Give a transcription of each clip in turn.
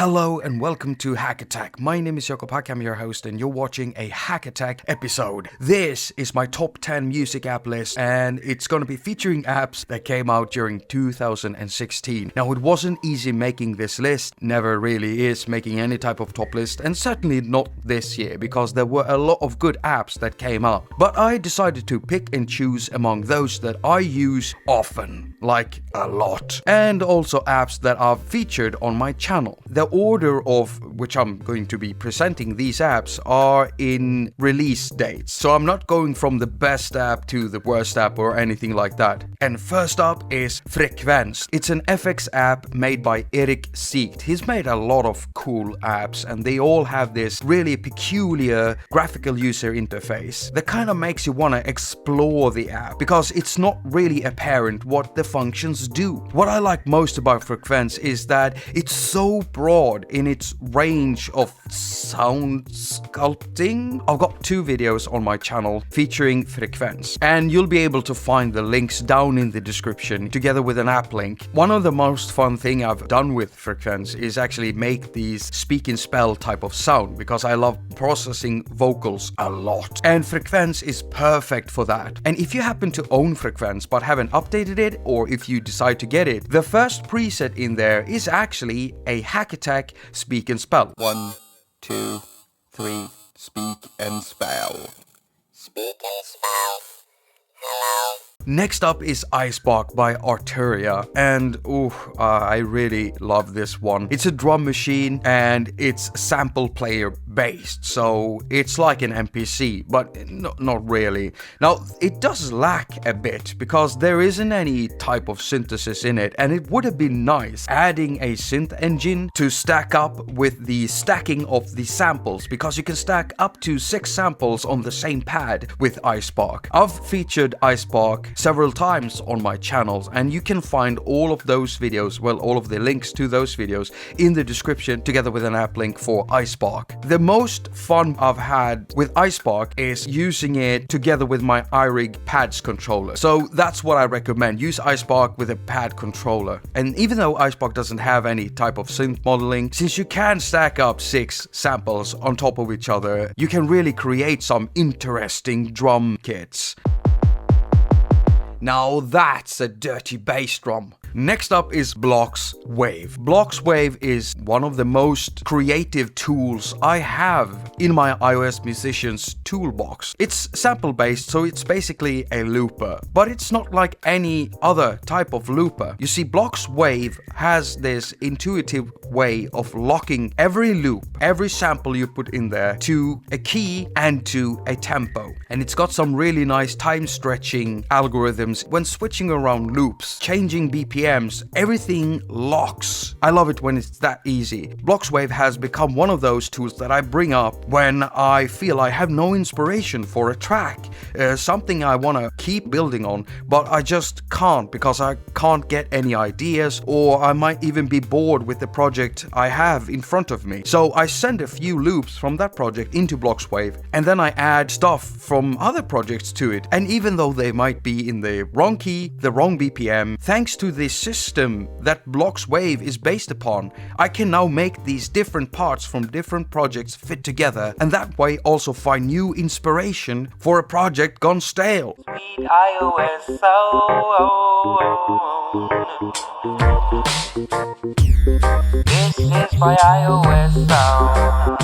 Hello and welcome to haQ. My name is Jakob, I'm your host, and you're watching a haQ episode. This is my top 10 music app list, and it's gonna be featuring apps that came out during 2016. Now, it wasn't easy making this list, never really is making any type of top list, and certainly not this year, because there were a lot of good apps that came out. But I decided to pick and choose among those that I use often, like a lot, and also apps that are featured on my channel. The order of which I'm going to be presenting these apps are in release dates, so I'm not going from the best app to the worst app or anything like that. And first up is Frekvens. It's an FX app made by REDSHRIKE. He's made a lot of cool apps, and they all have this really peculiar graphical user interface that kind of makes you want to explore the app, because it's not really apparent what the functions do. What I like most about Frekvens is that it's so broad in its range of sound sculpting. I've got 2 videos on my channel featuring Frequence, and you'll be able to find the links down in the description together with an app link. One of the most fun thing I've done with Frequence is actually make these speak and spell type of sound, because I love processing vocals a lot, and Frequence is perfect for that. And if you happen to own Frequence but haven't updated it, or if you decide to get it, the first preset in there is actually a haQ speak and spell. 1, 2, 3, speak and spell. Speak and spell. Hello. Next up is iSPARK by Arturia, and I really love this one. It's a drum machine and it's sample player based, so it's like an MPC, but not really. Now, it does lack a bit because there isn't any type of synthesis in it, and it would have been nice adding a synth engine to stack up with the stacking of the samples, because you can stack up to 6 samples on the same pad with iSPARK. I've featured iSPARK several times on my channels, and you can find all of those videos, well, all of the links to those videos in the description together with an app link for iSPARK. The most fun I've had with iSPARK is using it together with my iRig pads controller. So that's what I recommend. Use iSPARK with a pad controller. And even though iSPARK doesn't have any type of synth modeling, since you can stack up 6 samples on top of each other, you can really create some interesting drum kits. Now that's a dirty bass drum. Next up is Blockswave. Blockswave is one of the most creative tools I have in my iOS musician's toolbox. It's sample based, so it's basically a looper, but it's not like any other type of looper. You see, Blockswave has this intuitive way of locking every loop, every sample you put in there, to a key and to a tempo. And it's got some really nice time stretching algorithms when switching around loops, changing BPMs, everything locks. I love it when it's that easy. Blockswave has become one of those tools that I bring up when I feel I have no inspiration for a track, something I want to keep building on, but I just can't because I can't get any ideas, or I might even be bored with the project I have in front of me. So I send a few loops from that project into Blockswave, and then I add stuff from other projects to it. And even though they might be in the wrong key, the wrong BPM, thanks to the system that Blockswave is based upon, I can now make these different parts from different projects fit together, and that way also find new inspiration for a project gone stale. Sweet iOS sound. This is my iOS sound.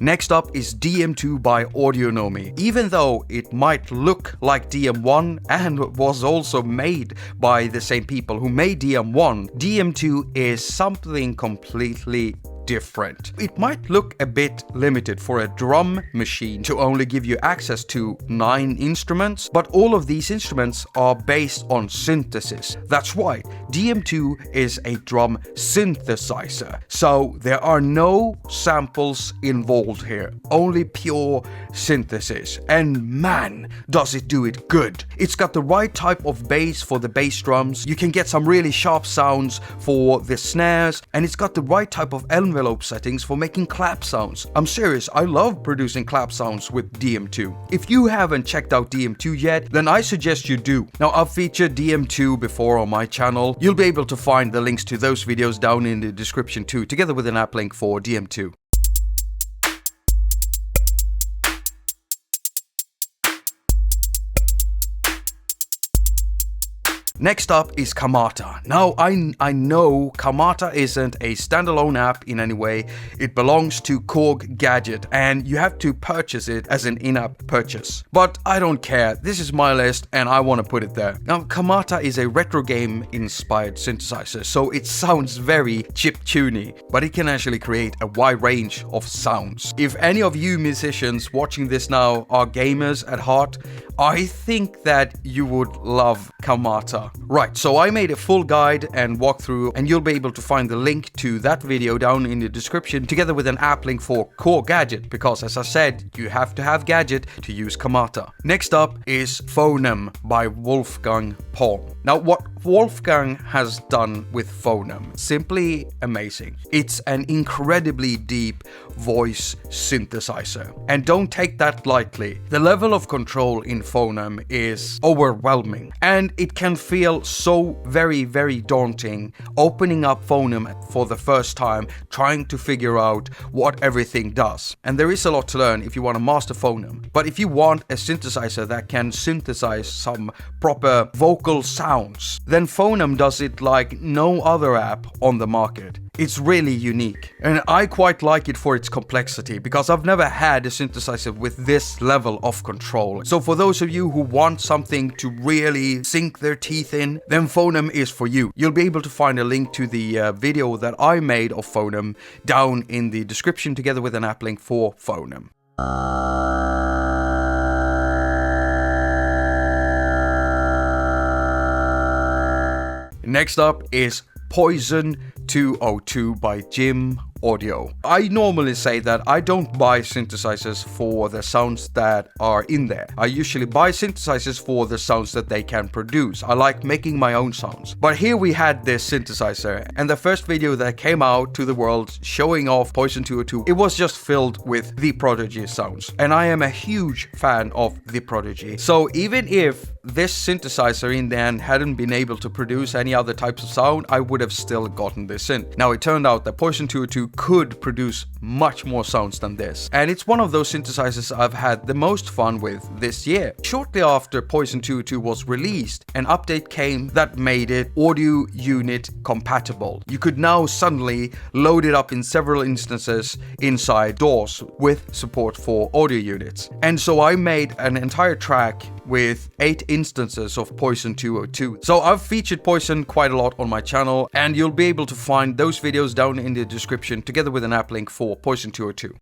Next up is DM2 by Audionomy. Even though it might look like DM1 and was also made by the same people who made DM1, DM2 is something completely different. It might look a bit limited for a drum machine to only give you access to 9 instruments, but all of these instruments are based on synthesis. That's right, DM2 is a drum synthesizer, so there are no samples involved here, only pure synthesis, and man, does it do it good. It's got the right type of bass for the bass drums, you can get some really sharp sounds for the snares, and it's got the right type of elements envelope settings for making clap sounds. I'm serious, I love producing clap sounds with DM2. If you haven't checked out DM2 yet, then I suggest you do. Now, I've featured DM2 before on my channel. You'll be able to find the links to those videos down in the description too, together with an app link for DM2. Next up is Kamata. Now, I know Kamata isn't a standalone app in any way. It belongs to Korg Gadget, and you have to purchase it as an in-app purchase. But I don't care. This is my list, and I want to put it there. Now, Kamata is a retro game-inspired synthesizer, so it sounds very chiptune, but it can actually create a wide range of sounds. If any of you musicians watching this now are gamers at heart, I think that you would love Kamata. Right, so I made a full guide and walkthrough, and you'll be able to find the link to that video down in the description, together with an app link for Korg Gadget, because as I said, you have to have Gadget to use Kamata. Next up is Phonem by Wolfgang Paul. Now, what Wolfgang has done with Phonem, simply amazing. It's an incredibly deep voice synthesizer, and don't take that lightly. The level of control in Phonem is overwhelming, and it can feel so very, very daunting opening up Phonem for the first time, trying to figure out what everything does. And there is a lot to learn if you want to master Phonem. But if you want a synthesizer that can synthesize some proper vocal sounds, then Phonem does it like no other app on the market. It's really unique, and I quite like it for its complexity, because I've never had a synthesizer with this level of control. So for those of you who want something to really sink their teeth in, then Phonem is for you. You'll be able to find a link to the video that I made of Phonem down in the description, together with an app link for Phonem. Next up is Poison 202 by Jim Audio. I normally say that I don't buy synthesizers for the sounds that are in there. I usually buy synthesizers for the sounds that they can produce. I like making my own sounds. But here we had this synthesizer, and the first video that came out to the world showing off Poison 202, it was just filled with The Prodigy sounds. And I am a huge fan of The Prodigy. So even if this synthesizer in the end hadn't been able to produce any other types of sound, I would have still gotten this in. Now, it turned out that Poison 202 could produce much more sounds than this, and it's one of those synthesizers I've had the most fun with this year. Shortly after Poison 202 was released, an update came that made it audio unit compatible. You could now suddenly load it up in several instances inside DAWs with support for audio units. And so I made an entire track with 8 instances of Poison 202. So I've featured Poison quite a lot on my channel, and you'll be able to find those videos down in the description, together with an app link for Poison 202.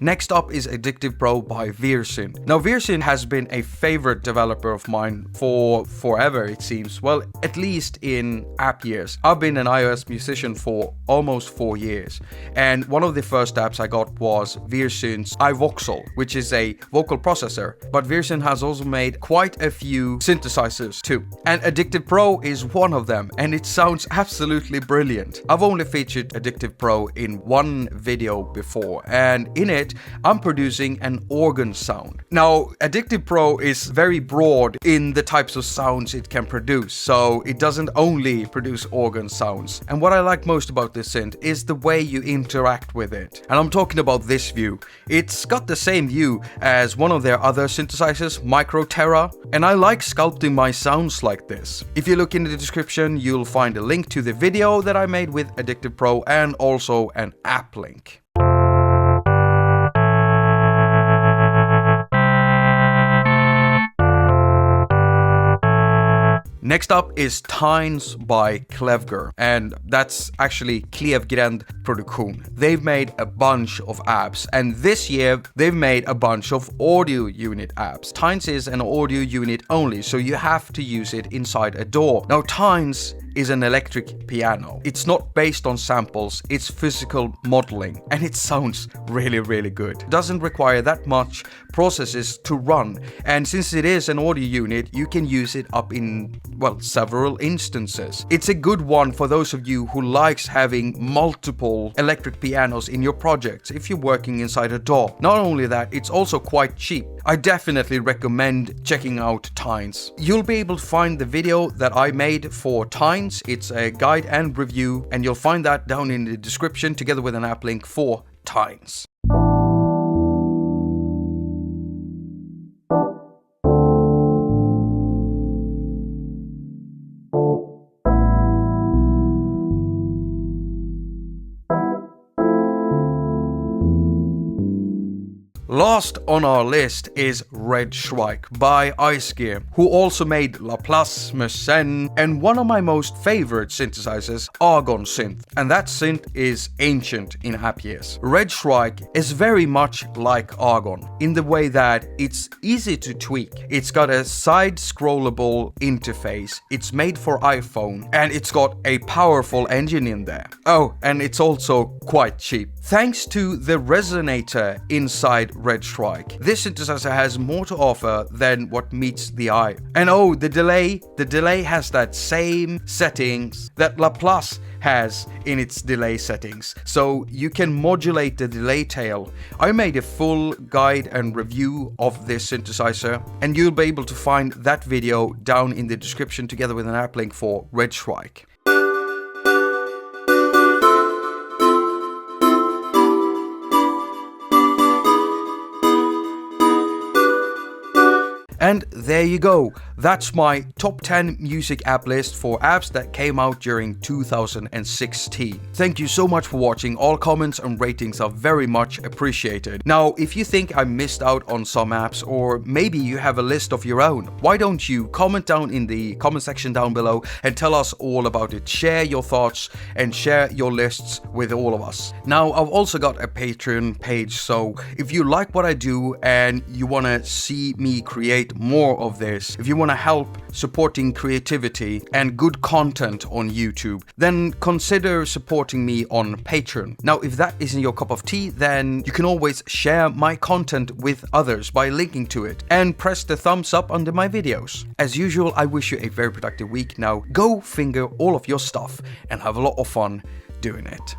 Next up is Addictive Pro by Virsyn. Now, Virsyn has been a favorite developer of mine for forever, it seems. Well, at least in app years. I've been an iOS musician for almost 4 years, and one of the first apps I got was Virsyn's iVoxel, which is a vocal processor. But Virsyn has also made quite a few synthesizers too, and Addictive Pro is one of them, and it sounds absolutely brilliant. I've only featured Addictive Pro in one video before, and in it I'm producing an organ sound. Now, Addictive Pro is very broad in the types of sounds it can produce, so it doesn't only produce organ sounds. And what I like most about this synth is the way you interact with it. And I'm talking about this view. It's got the same view as one of their other synthesizers, Microterra, and I like sculpting my sounds like this. If you look in the description, you'll find a link to the video that I made with Addictive Pro, and also an app link. Next up is Tynes by Klevger, and that's actually Klevgrend Produktion. They've made a bunch of apps, and this year they've made a bunch of audio unit apps. Tynes is an audio unit only, so you have to use it inside a DAW. Now, Tynes is an electric piano. It's not based on samples, it's physical modeling, and it sounds really, really good. It doesn't require that much processes to run, and since it is an audio unit, you can use it up in, well, several instances. It's a good one for those of you who likes having multiple electric pianos in your projects if you're working inside a DAW. Not only that, it's also quite cheap. I definitely recommend checking out Tines. You'll be able to find the video that I made for Tines. It's a guide and review, and you'll find that down in the description together with an app link for Tines. Last on our list is REDSHRIKE by iSPARK, who also made Laplace, Mersenne, and one of my most favorite synthesizers, Argon synth. And that synth is ancient in app years. REDSHRIKE is very much like Argon in the way that it's easy to tweak. It's got a side-scrollable interface, it's made for iPhone, and it's got a powerful engine in there. Oh, and it's also quite cheap. Thanks to the resonator inside REDSHRIKE, this synthesizer has more to offer than what meets the eye. And oh, the delay has that same settings that Laplace has in its delay settings, so you can modulate the delay tail. I made a full guide and review of this synthesizer, and you'll be able to find that video down in the description together with an app link for REDSHRIKE. And there you go. That's my top 10 music app list for apps that came out during 2016. Thank you so much for watching. All comments and ratings are very much appreciated. Now, if you think I missed out on some apps, or maybe you have a list of your own, why don't you comment down in the comment section down below and tell us all about it. Share your thoughts and share your lists with all of us. Now, I've also got a Patreon page, so if you like what I do and you want to see me create more of this, if you want to help supporting creativity and good content on YouTube, then consider supporting me on Patreon. Now, if that isn't your cup of tea, then you can always share my content with others by linking to it and press the thumbs up under my videos. As usual, I wish you a very productive week. Now, go finger all of your stuff and have a lot of fun doing it.